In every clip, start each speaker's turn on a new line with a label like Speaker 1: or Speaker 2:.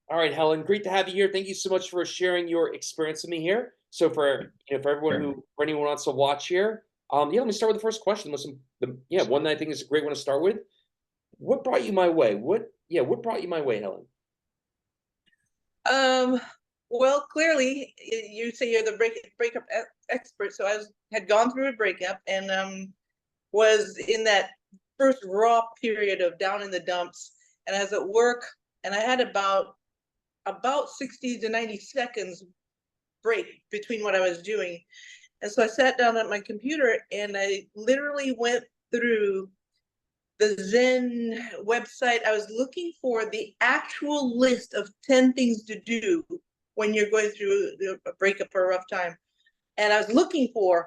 Speaker 1: All right, Helen, great to have you here. Thank you so much for sharing your experience with me here. So for everyone
Speaker 2: Sure.
Speaker 1: who for anyone who wants to watch here, yeah, let me start with the first question. Yeah, one that I think is a great one to start with. What brought you my way? What brought you my way, Helen?
Speaker 2: Um, well, clearly, you say you're the breakup expert. So had gone through a breakup and was in that first raw period of down in the dumps. And I was at work, and I had about 60 to 90 seconds break between what I was doing. And so I sat down at my computer and I literally went through the Zen website. I was looking for the actual list of 10 things to do when you're going through a breakup or a rough time. And I was looking for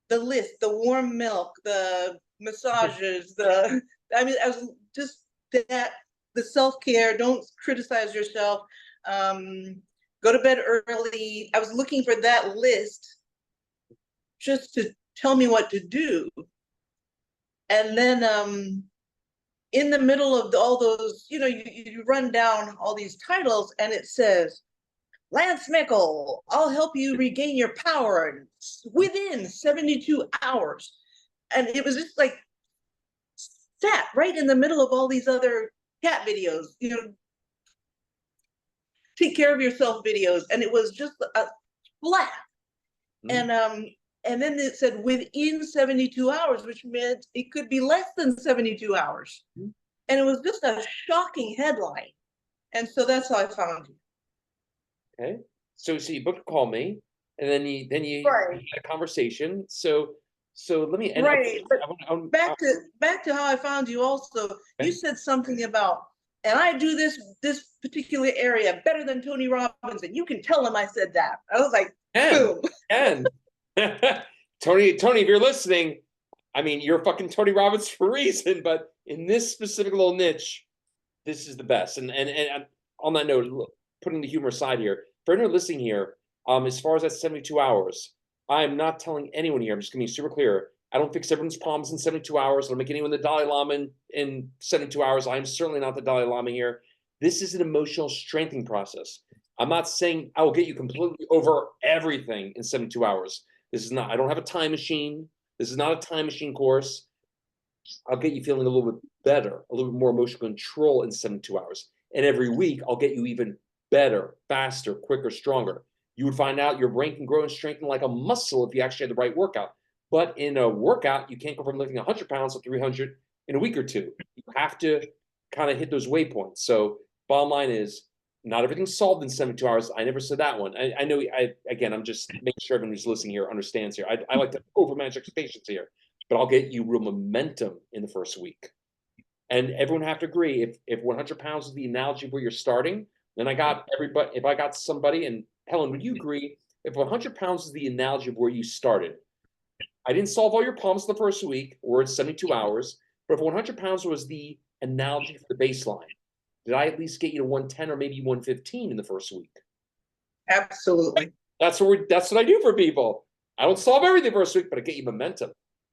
Speaker 2: the list, the warm milk, the massages, I was just that, the self-care, don't criticize yourself, um, go to bed early. I was looking for that list just to tell me what to do. And then in the middle of all those, you run down all these titles and it says, Lance Mickle, I'll help you regain your power within 72 hours. And it was just like sat right in the middle of all these other cat videos, take care of yourself videos. And it was just a flat.
Speaker 1: Mhm.
Speaker 2: And then it said within 72 hours, which meant it could be less than 72 hours. And it was just a shocking headline. And so that's how I found you.
Speaker 1: Okay. So you booked a call me, and then you
Speaker 2: Right.
Speaker 1: had a conversation. So let me and
Speaker 2: Right. But back to how I found you also, you
Speaker 1: okay.
Speaker 2: said something about, and I do this particular area better than Tony Robbins, and you can tell him I said that. I was like,
Speaker 1: And
Speaker 2: boom.
Speaker 1: and Tony, if you're listening, I mean, you're fucking Tony Robbins for a reason, but in this specific little niche, this is the best. And on that note, putting the humor aside here, for anyone listening here, as far as that 72 hours, I'm not telling anyone here. I'm just gonna be super clear. I don't fix everyone's problems in 72 hours. I don't make anyone the Dalai Lama in 72 hours. I'm certainly not the Dalai Lama here. This is an emotional strengthening process. I'm not saying I will get you completely over everything in 72 hours. This is not, I don't have a time machine. This is not a time machine course. I'll get you feeling a little bit better, a little bit more emotional control in 72 hours. And every week, I'll get you even better, faster, quicker, stronger. You would find out your brain can grow and strengthen like a muscle if you actually had the right workout. But in a workout, you can't go from lifting 100 pounds to 300 in a week or two. You have to kind of hit those waypoints. So, bottom line is, not everything's solved in 72 hours. I never said that one. I know, again, I'm just making sure everyone who's listening here understands here. I like to overmanage expectations here, but I'll get you real momentum in the first week. And everyone have to agree, if 100 pounds is the analogy of where you're starting, then I got everybody. If I got somebody, and Helen, would you agree? If 100 pounds is the analogy of where you started, I didn't solve all your problems the first week or in 72 hours, but if 100 pounds was the analogy for the baseline, did I at least get you to 110 or maybe 115 in the first week?
Speaker 2: Absolutely.
Speaker 1: That's what I do for people. I don't solve everything first week, but I get you momentum.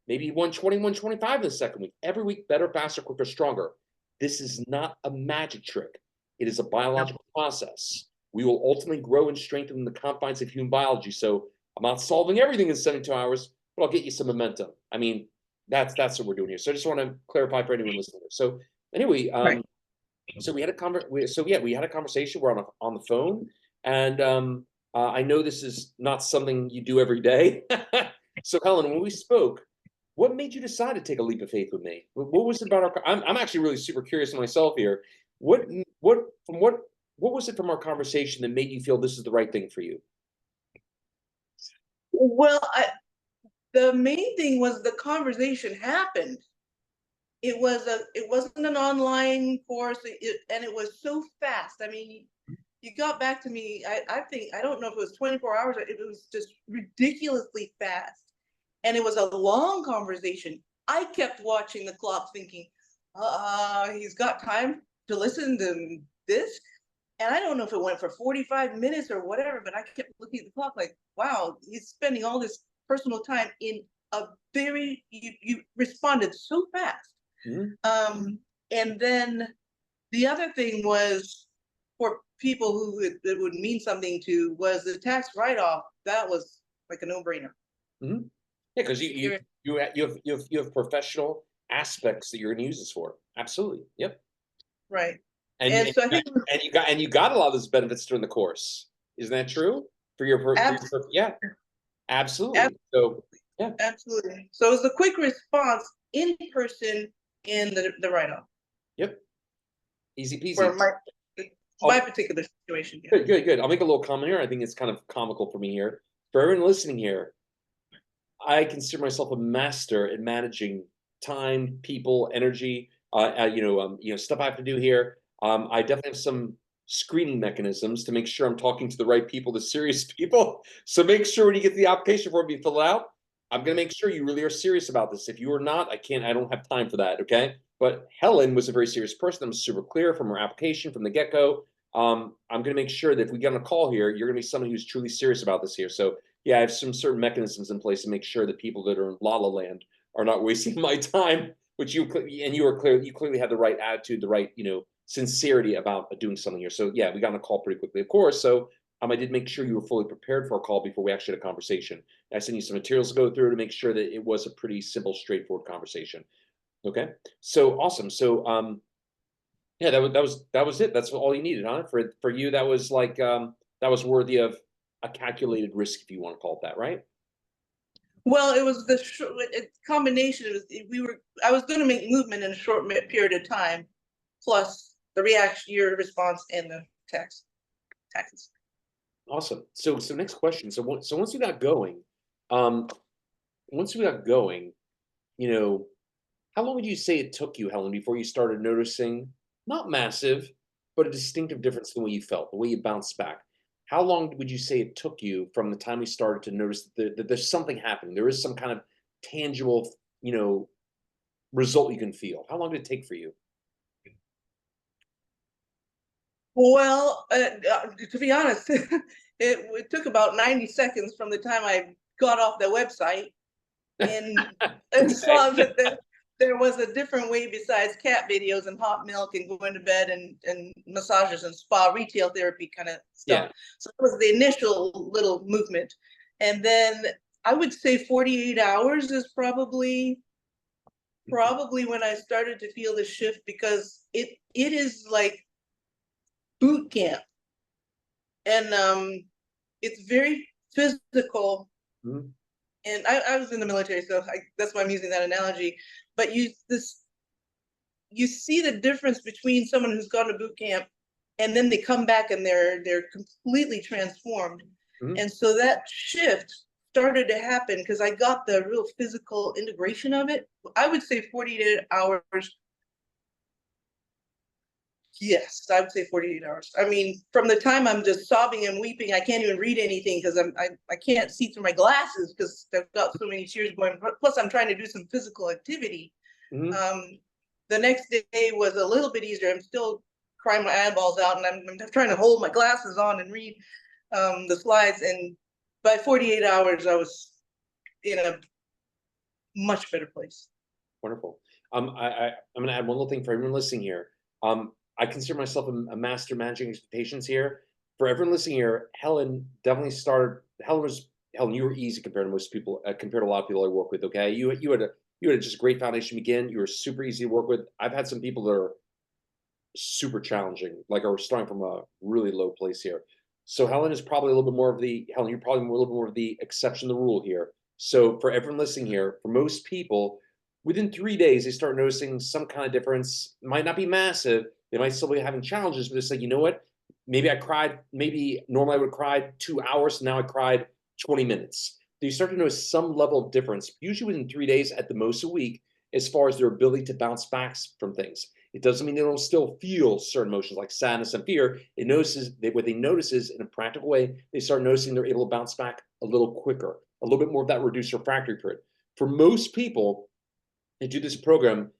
Speaker 1: Maybe 120, 125 in the second week. Every week, better, faster, quicker, stronger. This is not a magic trick. It is a biological process. We will ultimately grow and strengthen in the confines of human biology. So I'm not solving everything in 72 hours, but I'll get you some momentum. I mean, that's what we're doing here. So I just want to clarify for anyone listening. So anyway,
Speaker 2: Right.
Speaker 1: so we had a we had a conversation. We're on the phone, and I know this is not something you do every day. So Helen, when we spoke, what made you decide to take a leap of faith with me? What was it about our? I'm actually really super curious myself here. What what from what was it from our conversation that made you feel this is the right thing for you?
Speaker 2: Well, the main thing was the conversation happened. It wasn't an online course, and it was so fast. I mean, you got back to me. I think, I don't know if it was 24 hours. It was just ridiculously fast, and it was a long conversation. I kept watching the clock, thinking, he's got time to listen to this. And I don't know if it went for 45 minutes or whatever, but I kept looking at the clock like, wow, he's spending all this personal time in a very, you responded so fast.
Speaker 1: Mhm.
Speaker 2: And then the other thing was, for people who it would mean something to was the tax write-off. That was like a no-brainer.
Speaker 1: Yeah, because you have professional aspects that you're going to use this for. Absolutely. Yep.
Speaker 2: Right.
Speaker 1: And
Speaker 2: And so I think
Speaker 1: you got a lot of those benefits during the course. Isn't that true? For your, yeah, absolutely. So yeah,
Speaker 2: absolutely. So it was a quick response in person in the write-off
Speaker 1: yep, easy peasy.
Speaker 2: for my particular situation. Yeah.
Speaker 1: Good. I'll make a little comment here. I think it's kind of comical for me here. For everyone listening here, I consider myself a master at managing time, people, energy. Stuff I have to do here. I definitely have some screening mechanisms to make sure I'm talking to the right people, the serious people. So make sure when you get the application form, you fill it out. I'm going to make sure you really are serious about this. If you are not, I don't have time for that. Okay. But Helen was a very serious person. That was super clear from her application from the get-go. I'm going to make sure that if we get on a call here, you're going to be somebody who's truly serious about this here. So yeah, I have some certain mechanisms in place to make sure that people that are in La La Land are not wasting my time. Which you clearly have the right attitude, the right sincerity about doing something here. So yeah, we got on a call pretty quickly, of course. So I did make sure you were fully prepared for a call before we actually had a conversation. I sent you some materials to go through to make sure that it was a pretty simple, straightforward conversation. Okay, so awesome. So yeah, that was it. That's all you needed, huh? For you, that was like that was worthy of a calculated risk, if you want to call it that, right?
Speaker 2: Well, it was the combination. I was going to make movement in a short period of time, plus the reaction, your response, and the taxes.
Speaker 1: Awesome. So next question. So once we got going, how long would you say it took you, Helen, before you started noticing not massive, but a distinctive difference in the way you felt, the way you bounced back? How long would you say it took you from the time you started to notice that there's something happening? There is some kind of tangible, result you can feel. How long did it take for you?
Speaker 2: Well, to be honest, it took about 90 seconds from the time I got off the website and saw that there was a different way besides cat videos and hot milk and going to bed and massages and spa retail therapy kind of stuff.
Speaker 1: Yeah.
Speaker 2: So it was the initial little movement. And then I would say 48 hours is probably when I started to feel the shift, because it is like boot camp. And it's very physical.
Speaker 1: Mm-hmm.
Speaker 2: And I was in the military, so that's why I'm using that analogy. But you see the difference between someone who's gone to boot camp and then they come back and they're completely transformed. Mm-hmm. And so that shift started to happen because I got the real physical integration of it. I would say 48 hours. Yes, I would say 48 hours. I mean, from the time I'm just sobbing and weeping, I can't even read anything because I can't see through my glasses because I've got so many tears going. Plus, I'm trying to do some physical activity. Mm-hmm. The next day was a little bit easier. I'm still crying my eyeballs out, and I'm trying to hold my glasses on and read the slides. And by 48 hours, I was in a much better place.
Speaker 1: Wonderful. I'm going to add one little thing for everyone listening here. I consider myself a master managing expectations here. For everyone listening here, Helen definitely started. Helen, you were easy compared to most people, compared to a lot of people I work with. Okay, you had just a great foundation to begin. You were super easy to work with. I've had some people that are super challenging, like are starting from a really low place here. So Helen is probably a little bit more of the you're probably a little bit more of the exception to the rule here. So for everyone listening here, for most people, within 3 days they start noticing some kind of difference. It might not be massive. They might still be having challenges, but it's like, you know what? Maybe I cried, maybe normally I would have cried 2 hours, now I cried 20 minutes. So you start to notice some level of difference, usually within 3 days, at the most a week, as far as their ability to bounce back from things. It doesn't mean they don't still feel certain emotions like sadness and fear. What they notice is, in a practical way, they start noticing they're able to bounce back a little quicker, a little bit more of that reduced refractory period. For most people that do this program,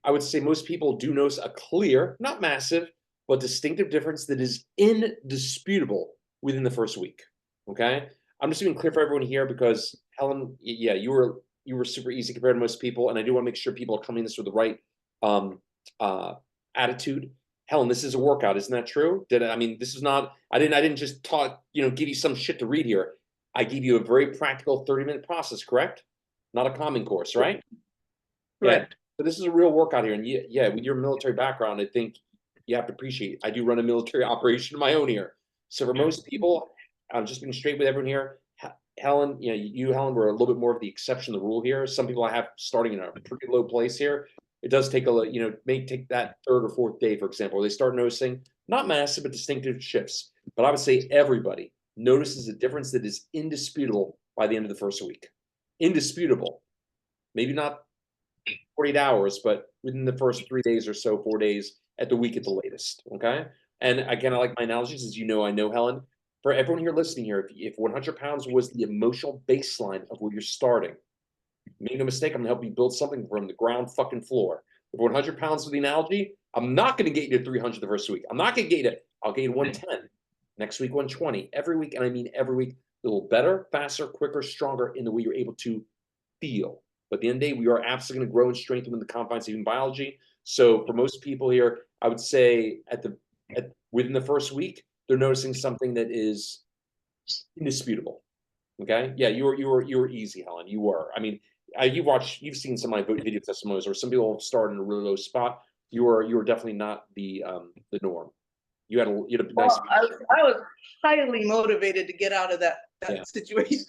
Speaker 1: I would say most people do notice a clear, not massive, but distinctive difference that is indisputable within the first week. Okay, I'm just being clear for everyone here because Helen, yeah, you were super easy compared to most people, and I do want to make sure people are coming in this with the right attitude. Helen, this is a workout, isn't that true? I mean, this is not, I didn't just give you some shit to read here. I gave you a very practical 30-minute process, correct? Not a common course, right? Yeah.
Speaker 2: Correct.
Speaker 1: So this is a real workout here. And yeah, with your military background, I think you have to appreciate, I do run a military operation of my own here. So for most people, I'm just being straight with everyone here. Helen, Helen, were a little bit more of the exception, the rule here. Some people I have starting in a pretty low place here. It does take may take that third or fourth day, for example, where they start noticing not massive, but distinctive shifts. But I would say everybody notices a difference that is indisputable by the end of the first week. Indisputable. Maybe not 48 hours, but within the first 3 days or so, 4 days at the week at the latest. Okay. And again, I like my analogies, as I know, Helen. For everyone here listening here, if 100 pounds was the emotional baseline of where you're starting, make no mistake, I'm gonna help you build something from the ground fucking floor. If 100 pounds with the analogy, I'm not gonna get you to 300 the first week. I'm not gonna get you to, I'll get you to 110. Next week, 120. Every week, and I mean every week, a little better, faster, quicker, stronger in the way you're able to feel. But at the end of the day, we are absolutely gonna grow and strengthen within the confines of human biology. So for most people here, I would say within the first week, they're noticing something that is indisputable. Okay. Yeah, you were easy, Helen. You were. I mean, you've seen some of my video testimonials where some people start in a really low spot. You were definitely not the norm. You had a nice.
Speaker 2: Well, I was highly motivated to get out of that situation.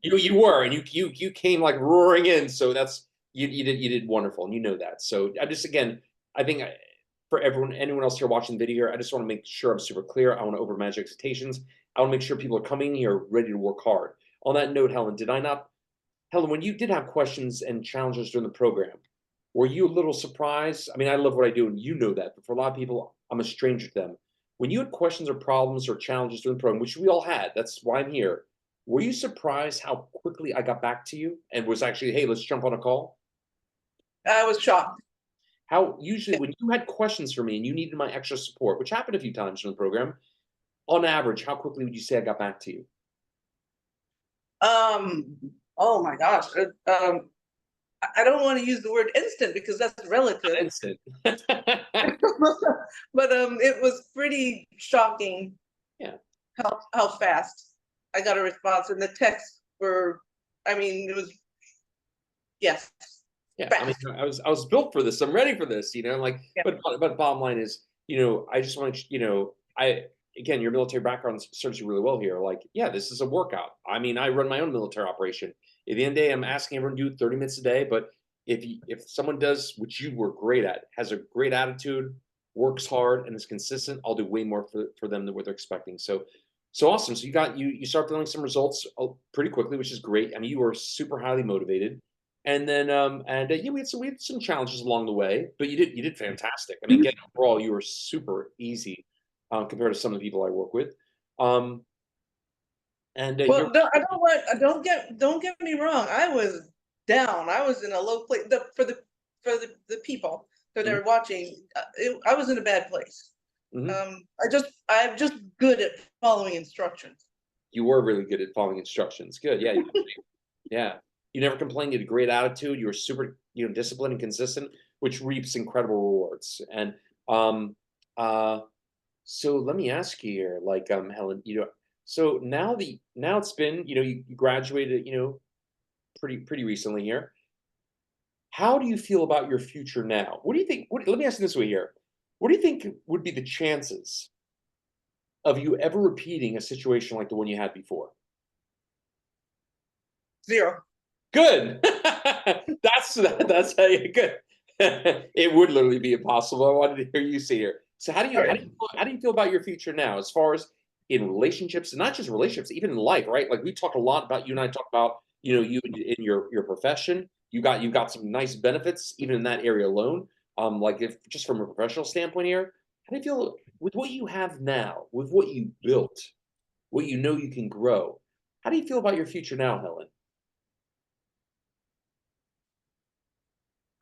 Speaker 1: You were, and you came like roaring in. So that's you did wonderful, and you know that. So I just, again, I think for anyone else here watching the video here, I just want to make sure I'm super clear. I want to overmanage expectations. I want to make sure people are coming here ready to work hard. On that note, Helen, Helen, when you did have questions and challenges during the program, were you a little surprised? I mean, I love what I do, and you know that, but for a lot of people, I'm a stranger to them. When you had questions or problems or challenges during the program, which we all had, that's why I'm here, were you surprised how quickly I got back to you and was actually, hey, let's jump on a call?
Speaker 2: I was shocked.
Speaker 1: How usually when you had questions for me and you needed my extra support, which happened a few times during the program, on average, how quickly would you say I got back to you?
Speaker 2: Oh my gosh. I don't want to use the word instant because that's relative.
Speaker 1: Instant.
Speaker 2: But it was pretty shocking.
Speaker 1: Yeah.
Speaker 2: How fast I got a response, and the texts were, I mean, it was, yes.
Speaker 1: Yeah,
Speaker 2: fast.
Speaker 1: I mean, I was built for this. I'm ready for this, like, but bottom line is, I just want to, again, your military background serves you really well here. Like, yeah, this is a workout. I mean, I run my own military operation. At the end of the day, I'm asking everyone to do 30 minutes a day. But if someone does, which you were great at, has a great attitude, works hard, and is consistent, I'll do way more for them than what they're expecting. So awesome. So you start feeling some results pretty quickly, which is great. I mean, you were super highly motivated. And then, yeah, we had some challenges along the way, but you did fantastic. I mean, again, overall, you were super easy compared to some of the people I work with.
Speaker 2: Well, don't get me wrong. I was down. I was in a low place. For the people that are watching, I was in a bad place. I'm just good at following instructions.
Speaker 1: You were really good at following instructions. Good, yeah, yeah. You never complained. You had a great attitude. You were super, disciplined and consistent, which reaps incredible rewards. And so let me ask you here, like, Helen, so now it's been, you graduated, pretty recently here. How do you feel about your future now? What do you think? Let me ask you this way here. What do you think would be the chances of you ever repeating a situation like the one you had before?
Speaker 2: 0.
Speaker 1: Good. That's how you good. It would literally be impossible. I wanted to hear you say here. So how do you feel about your future now, as far as in relationships, and not just relationships, even in life, right? Like we talk a lot about, you and I talk about, you in your profession, you've got some nice benefits even in that area alone. Like if just from a professional standpoint here, how do you feel with what you have now, with what you built, what you can grow? How do you feel about your future now, Helen?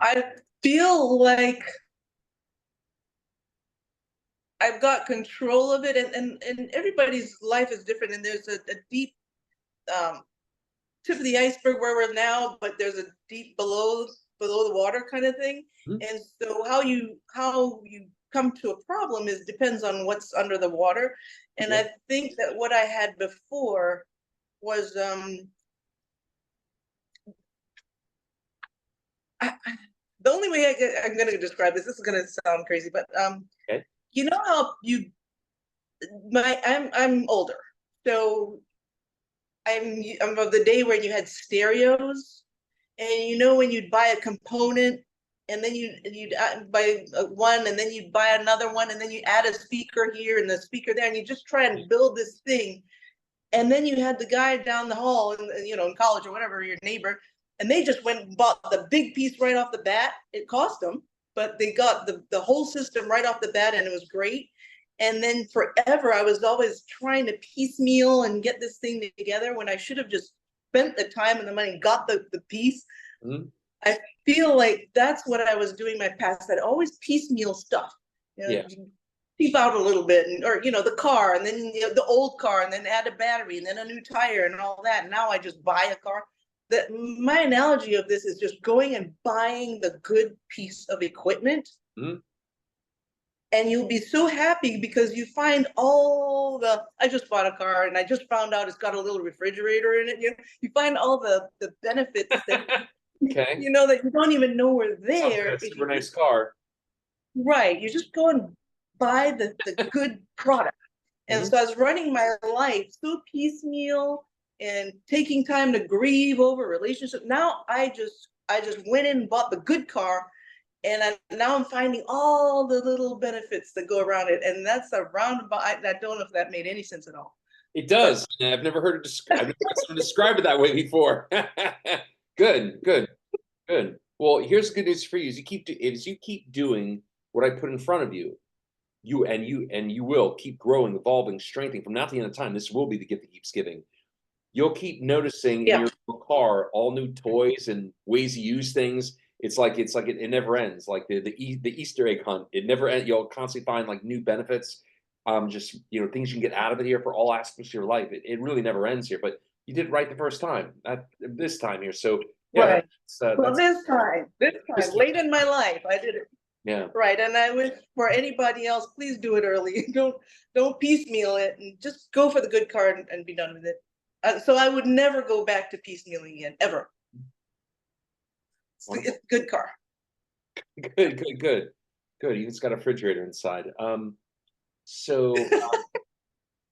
Speaker 2: I feel like I've got control of it, and everybody's life is different, and there's a deep tip of the iceberg where we're now, but there's a deep below the water kind of thing. And so how you come to a problem is depends on what's under the water. And
Speaker 1: Yeah.
Speaker 2: I think that what I had before was the only way I'm going to describe this. This is going to sound crazy, but
Speaker 1: Okay.
Speaker 2: you know how I'm older, so I'm of the day when you had stereos, and you know when you'd buy a component, and then you'd buy one, and then you'd buy another one, and then you add a speaker here and the speaker there, and you just try and build this thing. And then you had the guy down the hall, in college or whatever, your neighbor, and they just went and bought the big piece right off the bat. It cost them, but they got the whole system right off the bat, and it was great. And then forever, I was always trying to piecemeal and get this thing together when I should have just spent the time and the money and got the piece.
Speaker 1: Mhm.
Speaker 2: I feel like that's what I was doing my past. I'd always piecemeal stuff.
Speaker 1: Yeah.
Speaker 2: Cheap out a little bit, or the car, and then the old car, and then add a battery, and then a new tire, and all that. And now I just buy a car. My analogy of this is just going and buying the good piece of equipment.
Speaker 1: Mhm.
Speaker 2: And you'll be so happy because you find all I just bought a car and I just found out it's got a little refrigerator in it. You find all the benefits that
Speaker 1: Okay.
Speaker 2: that you don't even know were
Speaker 1: Sounds
Speaker 2: there.
Speaker 1: like a super nice car.
Speaker 2: Right. You just go and buy the good product. And so I was running my life so piecemeal and taking time to grieve over relationship. Now I just went in and bought the good car, and now I'm finding all the little benefits that go around it. And that's a roundabout. I don't know if that made any sense at all.
Speaker 1: It does. And I've never heard it described. I've never heard someone describe it that way before. Good, good, good. Well, here's the good news for you: as you keep doing what I put in front of you, you will keep growing, evolving, strengthening. From now to the end of time, this will be the gift that keeps giving. You'll keep noticing in
Speaker 2: Yeah.
Speaker 1: your car all new toys and ways to use things. It's like it never ends. Like the Easter egg hunt, it never ends. You'll constantly find like new benefits. Just things you can get out of it here for all aspects of your life. It really never ends here. But you did it right the first time. This time here. So yeah,
Speaker 2: Right. Well,
Speaker 1: that's
Speaker 2: this time, late in my life, I did it
Speaker 1: yeah.
Speaker 2: right. And I wish for anybody else, please do it early. Don't piecemeal it, and just go for the good card and be done with it. So I would never go back to piecemealing again, ever. It's a good car.
Speaker 1: Good. Even it's got a refrigerator inside. So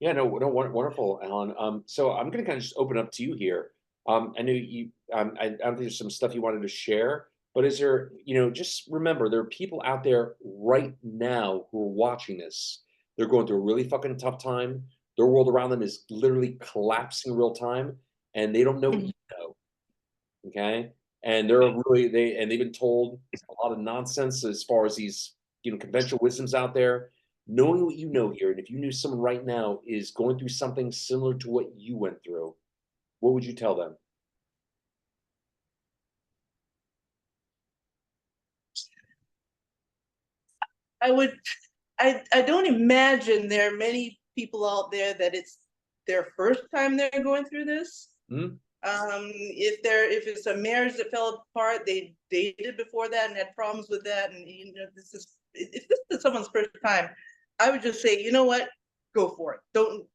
Speaker 1: yeah, no, wonderful, Alan. So I'm going to kind of just open up to you here. I know you. I don't think there's some stuff you wanted to share, but is there? Just remember, there are people out there right now who are watching this. They're going through a really fucking tough time. Their world around them is literally collapsing real time, and they don't know what you know. Okay, and they've been told a lot of nonsense as far as these conventional wisdoms out there. Knowing what you know here, and if you knew someone right now is going through something similar to what you went through, what would you tell them?
Speaker 2: I don't imagine there are many people out there that it's their first time they're going through this.
Speaker 1: Hmm?
Speaker 2: If it's a marriage that fell apart, they dated before that and had problems with that, and if this is someone's first time, I would just say, you know what, go for it. Don't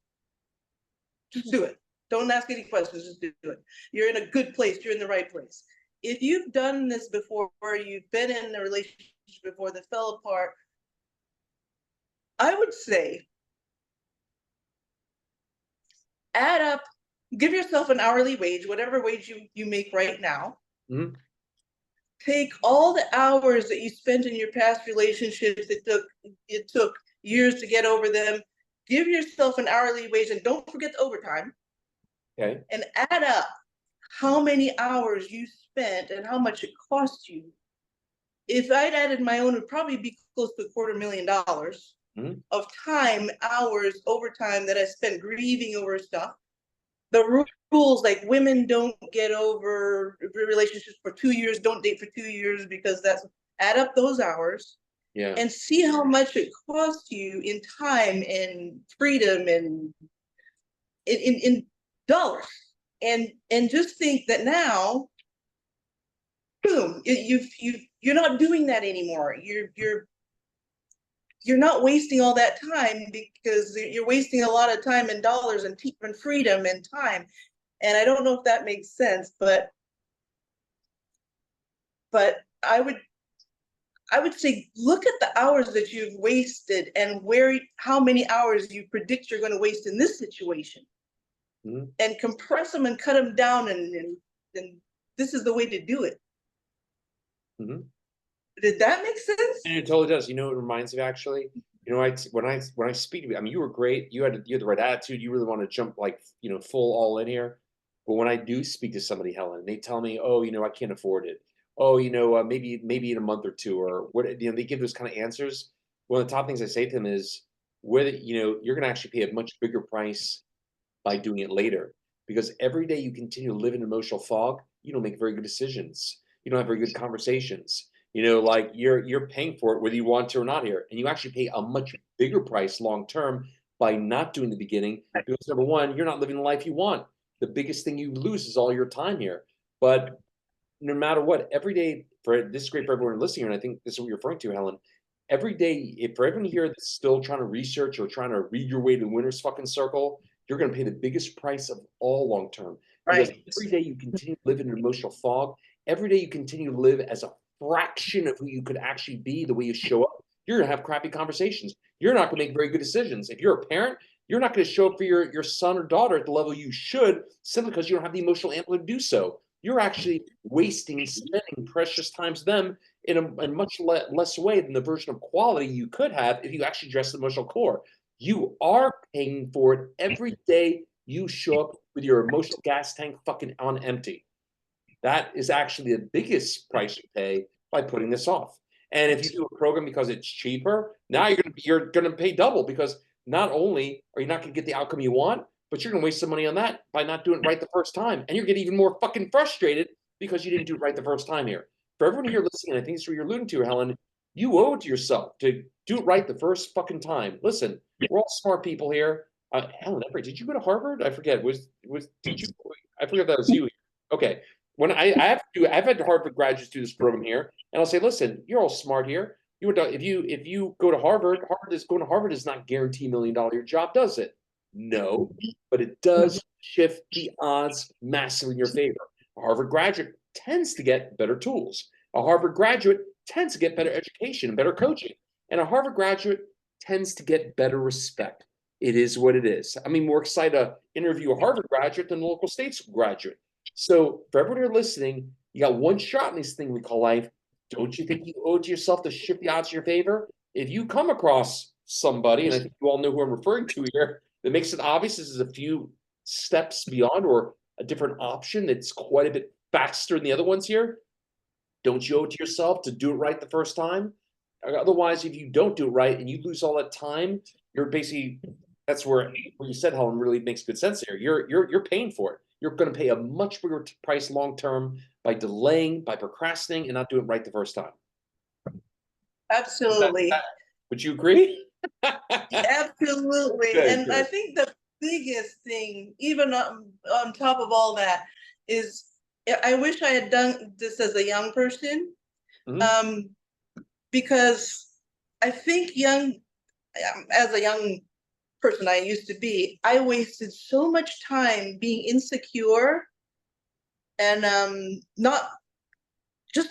Speaker 2: just do it. Don't ask any questions. Just do it. You're in a good place. You're in the right place. If you've done this before, or you've been in a relationship before that fell apart, I would say add up, give yourself an hourly wage, whatever wage you make right now.
Speaker 1: Mhm.
Speaker 2: Take all the hours that you spent in your past relationships. It took years to get over them. Give yourself an hourly wage, and don't forget the overtime.
Speaker 1: Okay.
Speaker 2: And add up how many hours you spent and how much it cost you. If I'd added my own, it would probably be close to $250,000 of time, hours, overtime that I spent grieving over stuff. The rules, like women don't get over relationships for 2 years, don't date for 2 years, because that's, add up those hours.
Speaker 1: Yeah.
Speaker 2: And see how much it costs you in time and freedom and in dollars. And just think that now, boom, you're not doing that anymore. You're you're not wasting all that time, because you're wasting a lot of time and dollars and freedom and time. And I don't know if that makes sense, but I would say, look at the hours that you've wasted and how many hours you predict you're going to waste in this situation, and compress them and cut them down, and this is the way to do it. Did that make sense?
Speaker 1: And it totally does. You know, it reminds me, actually. You know, when I speak to you, I mean, you were great. You had the right attitude. You really want to jump, like, you know, full all in here. But when I do speak to somebody, Helen, they tell me, oh, you know, I can't afford it. Oh, you know, maybe in a month or two, or what, you know, they give those kind of answers. One of the top things I say to them is, whether, you know, you're going to actually pay a much bigger price by doing it later, because every day you continue to live in emotional fog, you don't make very good decisions. You don't have very good conversations. You know, like, you're paying for it whether you want to or not here, and you actually pay a much bigger price long term by not doing the beginning, because number one, you're not living the life you want. The biggest thing you lose is all your time here. But no matter what, every day, this is great for everyone listening, and I think this is what you're referring to, Helen. Every day, if for everyone here that's still trying to research or trying to read your way to the winner's fucking circle, you're going to pay the biggest price of all long term. Because every day you continue to live in an emotional fog, every day you continue to live as a fraction of who you could actually be, the way you show up, you're going to have crappy conversations. You're not going to make very good decisions. If you're a parent, you're not going to show up for your son or daughter at the level you should, simply because you don't have the emotional amplitude to do so. You're actually spending precious time to them in a much less way than the version of quality you could have if you actually address the emotional core. You are paying for it every day you show up with your emotional gas tank fucking on empty. That is actually the biggest price you pay by putting this off. And if you do a program because it's cheaper, now you're gonna pay double, because not only are you not gonna get the outcome you want, but you're gonna waste some money on that by not doing it right the first time. And you're getting even more fucking frustrated because you didn't do it right the first time here. For everyone here listening, I think it's what you're alluding to, Helen, you owe it to yourself to do it right the first fucking time. Listen, we're all smart people here. Helen Everett, did you go to Harvard? I forget. Did you? I forget if that was you. Okay. When I've had Harvard graduates do this program here, and I'll say, listen, you're all smart here. If you go to Harvard, going to Harvard does not guarantee $1 million job, does it? No, but it does shift the odds massively in your favor. A Harvard graduate tends to get better tools. A Harvard graduate tends to get better education and better coaching. And a Harvard graduate tends to get better respect. It is what it is. I mean, more excited to interview a Harvard graduate than a local state graduate. So for everyone who are listening, you got one shot in this thing we call life. Don't you think you owe it to yourself to shift the odds in your favor? If you come across somebody, and I think you all know who I'm referring to here, that makes it obvious this is a few steps beyond or a different option that's quite a bit faster than the other ones here, don't you owe it to yourself to do it right the first time? Otherwise, if you don't do it right and you lose all that time, you're basically, that's where what you said, Helen, really makes good sense here. You're paying for it. You're going to pay a much bigger price long term by delaying, by procrastinating, and not doing it right the first time.
Speaker 2: Absolutely.
Speaker 1: Would you agree?
Speaker 2: Absolutely. Good. I think the biggest thing, even on top of all that, is I wish I had done this as a young person, because I think as a young person I used to be, I wasted so much time being insecure and not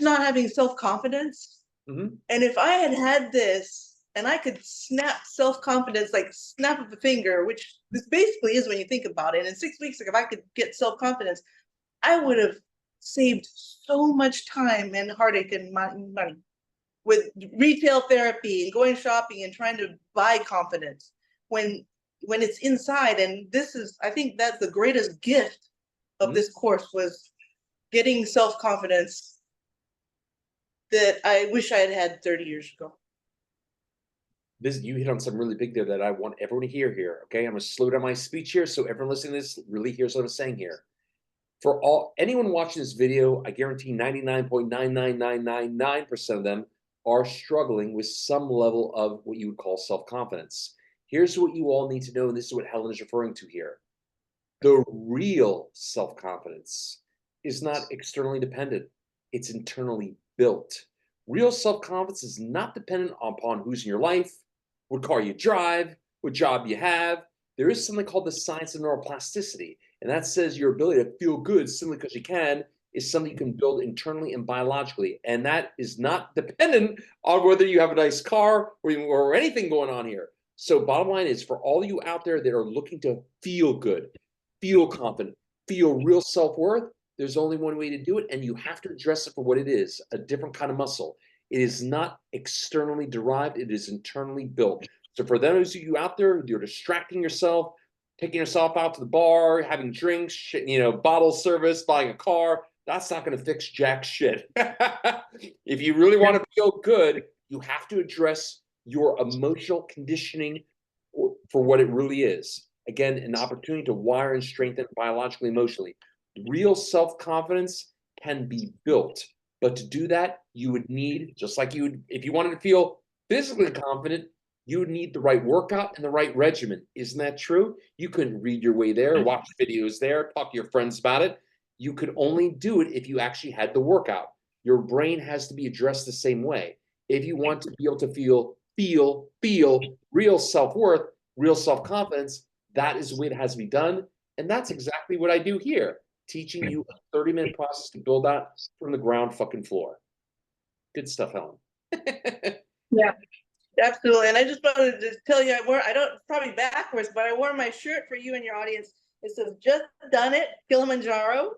Speaker 2: having self-confidence. And if I had this and I could snap self-confidence, like snap of a finger, which this basically is when you think about it, in 6 weeks, like if I could get self-confidence, I would have saved so much time and heartache and money with retail therapy and going shopping and trying to buy confidence when it's inside. And I think that's the greatest gift of this course, was getting self-confidence that I wish I had 30 years ago.
Speaker 1: You hit on something really big there that I want everyone to hear here. Okay, I'm going to slow down my speech here so everyone listening to this really hears what I'm saying here. For anyone watching this video, I guarantee 99.99999% of them are struggling with some level of what you would call self-confidence. Here's what you all need to know, and this is what Helen is referring to here. The real self-confidence is not externally dependent. It's internally built. Real self-confidence is not dependent upon who's in your life, what car you drive, what job you have. There is something called the science of neuroplasticity, and that says your ability to feel good simply because you can is something you can build internally and biologically, and that is not dependent on whether you have a nice car or anything going on here. So bottom line is, for all of you out there that are looking to feel good, feel confident, feel real self-worth, there's only one way to do it, and you have to address it for what it is, a different kind of muscle. It is not externally derived, it is internally built. So for those of you out there, you're distracting yourself, taking yourself out to the bar, having drinks, bottle service, buying a car, that's not going to fix jack shit. If you really want to feel good, you have to address your emotional conditioning for what it really is. Again, an opportunity to wire and strengthen biologically, emotionally. Real self-confidence can be built, but to do that, you would need, just like you would, if you wanted to feel physically confident, you would need the right workout and the right regimen. Isn't that true? You couldn't read your way there, watch videos there, talk to your friends about it. You could only do it if you actually had the workout. Your brain has to be addressed the same way. If you want to be able to feel real self-worth, real self-confidence, that is the way it has to be done. And that's exactly what I do here, teaching you a 30-minute process to build that from the ground fucking floor. Good stuff, Helen.
Speaker 2: Yeah, absolutely. And I just wanted to tell you, I don't, probably backwards, but I wore my shirt for you and your audience. It says, "Just done it, Kilimanjaro."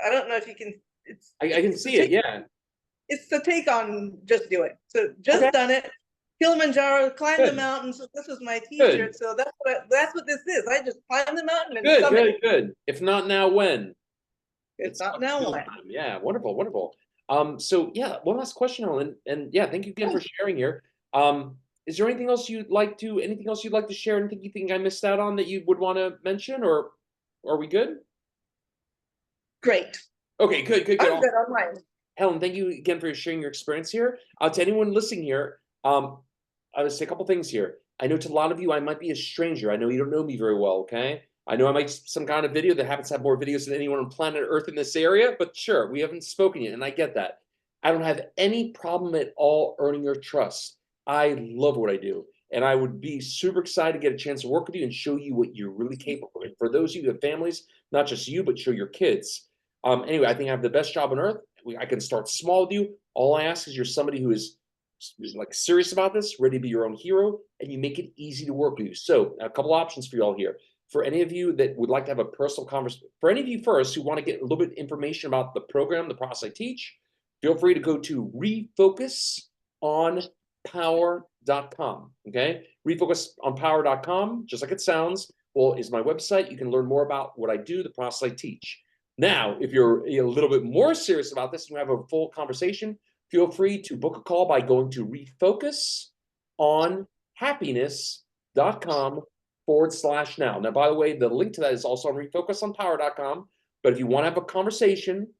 Speaker 2: I don't know if you can,
Speaker 1: I can see it, yeah.
Speaker 2: It's the take on Just Do It. So just done it, Kilimanjaro, climb the mountain. So this is my t-shirt. So that's what this is. I just climbed the mountain and summited.
Speaker 1: Good. If not now, when?
Speaker 2: It's not now, when?
Speaker 1: Yeah, wonderful. So yeah, one last question, Helen, and yeah, thank you again for sharing here. Is there anything else you'd like to share? Anything you think I missed out on that you would want to mention, or are we good?
Speaker 2: Great.
Speaker 1: Okay, good.
Speaker 2: I'm good on mine.
Speaker 1: Helen, thank you again for sharing your experience here. To anyone listening here, I would say a couple things here. I know to a lot of you, I might be a stranger. I know you don't know me very well, okay? I know I make some kind of video that happens to have more videos than anyone on planet Earth in this area, but sure, we haven't spoken yet, and I get that. I don't have any problem at all earning your trust. I love what I do, and I would be super excited to get a chance to work with you and show you what you're really capable of. And for those of you who have families, not just you, but show your kids. Anyway, I think I have the best job on earth. I can start small with you. All I ask is you're somebody who is like serious about this, ready to be your own hero, and you make it easy to work with you. So a couple options for you all here. For any of you that would like to have a personal conversation, for any of you first who want to get a little bit of information about the program, the process I teach, feel free to go to refocusonpower.com. Okay, refocusonpower.com, just like it sounds, well, is my website. You can learn more about what I do, the process I teach. Now, if you're a little bit more serious about this and you have a full conversation, feel free to book a call by going to refocusonhappiness.com/now. Now, by the way, the link to that is also on refocusonpower.com. But if you want to have a conversation,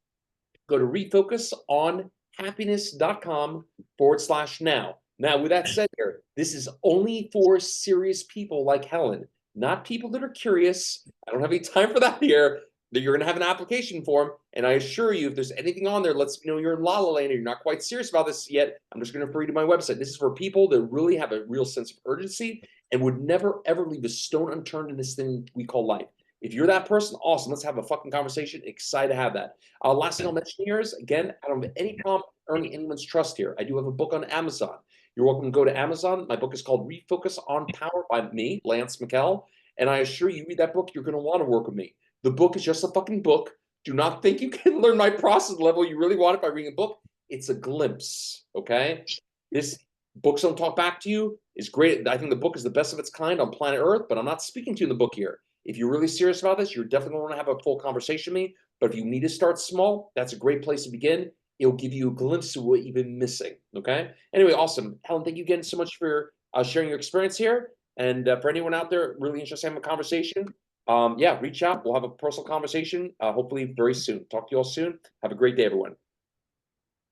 Speaker 1: go to refocusonhappiness.com/now. Now, with that said here, this is only for serious people like Helen, not people that are curious. I don't have any time for that here. That you're going to have an application form, and I assure you, if there's anything on there, lets me know you're in La La Land and you're not quite serious about this yet, I'm just going to refer you to my website. This is for people that really have a real sense of urgency and would never, ever leave a stone unturned in this thing we call life. If you're that person, awesome. Let's have a fucking conversation. Excited to have that. Last thing I'll mention here is, again, I don't have any problem earning anyone's trust here. I do have a book on Amazon. You're welcome to go to Amazon. My book is called Refocus on Power by me, Lance McKell. And I assure you, read that book, you're going to want to work with me. The book is just a fucking book. Do not think you can learn my process level. You really want it by reading a book. It's a glimpse, okay? This Books Don't Talk Back to You is great. I think the book is the best of its kind on planet Earth, but I'm not speaking to you in the book here. If you're really serious about this, you're definitely going to have a full conversation with me. But if you need to start small, that's a great place to begin. It'll give you a glimpse of what you've been missing, okay? Anyway, awesome. Helen, thank you again so much for sharing your experience here. And for anyone out there really interested in having a conversation, yeah, reach out. We'll have a personal conversation, hopefully very soon. Talk to you all soon. Have a great day, everyone.